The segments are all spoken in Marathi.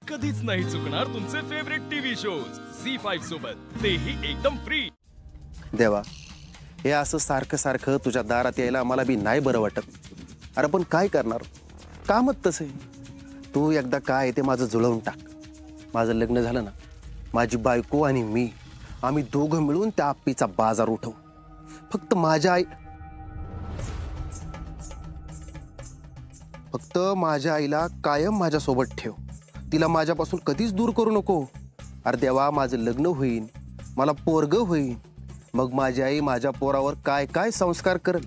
कधीच नाही चुकणार तुमचे फेवरेट टीव्ही शोज झी5 सोबत, तेही एकदम फ्री। देवा, हे असं सारखं सारखं तुझ्या दारात यायला मला बी नाही बरं वाटत। अरे पण काय करणार, कामच तसे। तू एकदा काय ते माझं जुळवून टाक। माझं लग्न झालं ना, माझी बायको आणि मी आम्ही दोघं मिळून त्या आप्पीचा बाजार उठवू। फक्त माझ्या आईला कायम माझ्यासोबत ठेव। तिला माझ्यापासून कधीच दूर करू नको। अरे देवा, माझं लग्न होईल, मला पोरग होईल, मग माझी आई माझ्या पोरावर काय काय संस्कार करल,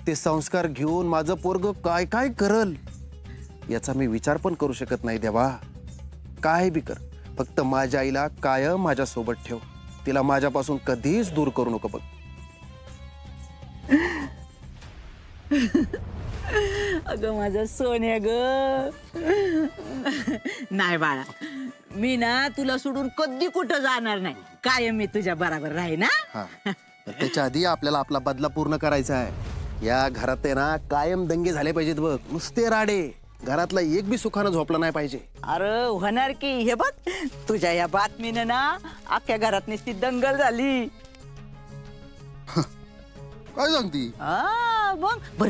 ते संस्कार घेऊन माझं पोरग काय काय करल याचा मी विचार पण करू शकत नाही। देवा, काय बी कर, फक्त माझ्या आईला कायम माझ्यासोबत ठेव। तिला माझ्यापासून कधीच दूर करू नको बघ। अगं माझं सोन्या ग, नाही बाळा, मी ना तुला सोडून कधी कुठं जाणार नाही। कायम मी तुझ्या बरोबर राही ना। त्याच्या आधी आपल्याला आपला बदला पूर्ण करायचा आहे। या घरात आहे ना कायम दंगे झाले पाहिजेत बघ, नुसते राडे। घरातला एक बी सुखानं झोपला नाही पाहिजे। अरे होणार की, हे बघ तुझ्या या बातमीने ना अख्ख्या घरात नुसती दंगल झाली। काय सांगती? बघ बर,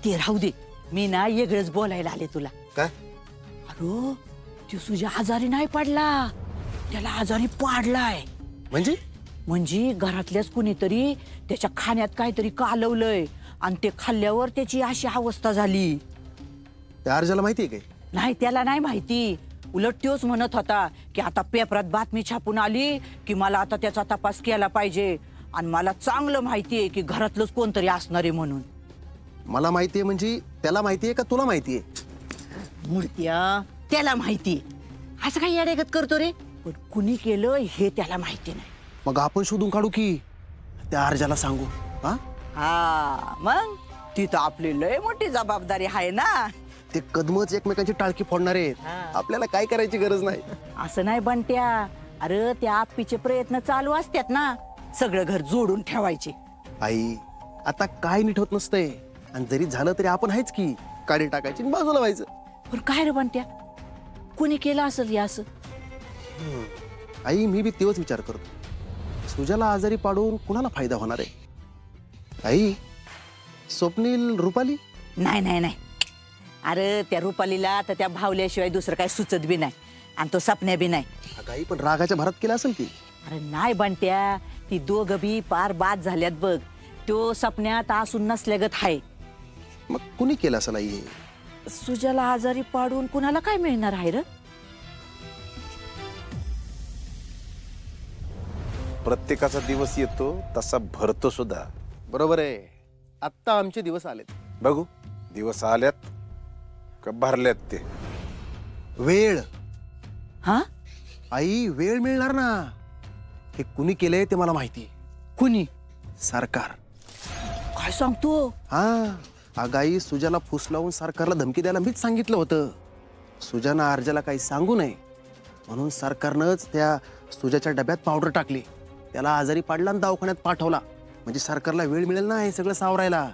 ते राहू दे, मी ना वेगळंच बोलायला आले तुला। काय? अरे तू तुझ्या आजारी नाही पडला, त्याला आजारी पाडलाय। म्हणजे घरातल्याच कुणीतरी त्याच्या खाण्यात काहीतरी कालवलंय आणि ते खाल्ल्यावर त्याची अशी अवस्था झाली। त्या अर्जाला माहिती आहे काय? नाही, त्याला नाही माहिती। उलट तोच म्हणत होता की आता पेपरात बातमी छापून आली की मला आता त्याचा तपास केला पाहिजे, आणि मला चांगलं माहिती आहे की घरातलंच कोणतरी असणार आहे म्हणून। मला माहिती आहे म्हणजे त्याला माहिती आहे का तुला माहिती आहे? मूर्त्या, त्याला माहिती। असं काही येडेगत करतो रे, पण कुणी केलं हे त्याला माहिती नाही। मग आपण शोधून काढू की त्या अर्जाला सांगू? हा मग ती तर आपली लय मोठी जबाबदारी आहे ना। ते कदमच एकमेकांची टाळकी फोडणार आहेत, आपल्याला काय करायची गरज नाही। असं नाही बंट्या, अरे त्या आप्पीचे प्रयत्न चालू असतात ना, सगळं घर जोडून ठेवायचे। आई, आता काय नीट होत नसतंय, आणि जरी झालं तरी आपण आहेच की, काढी टाकायची आणि बाजूला व्हायचं। पण काय रे बंट्या, कुणी केलं असेल या असं? आई, मी बी तेच विचार करतो, सुजाला आजारी पाडून कुणाला फायदा होणार आहे? आई, स्वप्नील, रुपाली? नाही नाही नाही, अरे त्या रुपालीला तर त्या भावल्याशिवाय दुसरं काही सुचत बी नाही, आणि तो सपन्या बी नाही। आई पण रागाच्या भरात केला असेल की? अरे नाही बंट्या, ती दोघं बी पार बाद झाल्यात बघ। तो सपन्यात असून नसल्यागत हाय। मग कुणी केलं असेल आई? सुजाला आजारी पाडून कुणाला काय मिळणार आहे रे? प्रत्येकाचा दिवस येतो तसा भरतो सुद्धा। बरोबर आहे, आता आमचे दिवस आलेत। बघू दिवस आल्यात का भरल्यात ते। वेळ हा आई, वेळ मिळणार ना। हे कुणी केलंय ते मला माहिती आहे। कुणी? सरकार। काय सांगतो? आगाई, सुजाला फुस लावून सरकारला धमकी द्यायला मीच सांगितलं होतं। सुजानं अर्जाला काही सांगू नये म्हणून सरकारनंच त्या सुजाच्या डब्यात पावडर टाकली, त्याला आजारी पाडला आणि दवाखान्यात पाठवला, म्हणजे सरकारला वेळ मिळेल ना हे सगळं सावरायला।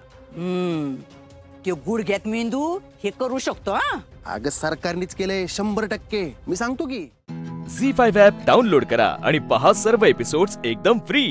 ते गुडघ्यात मेंदू हे करू शकतो। अगं सरकारनेच केलंय 100%, मी सांगतो की। झी5 ॲप डाउनलोड करा आणि पहा सर्व एपिसोड्स एकदम फ्री।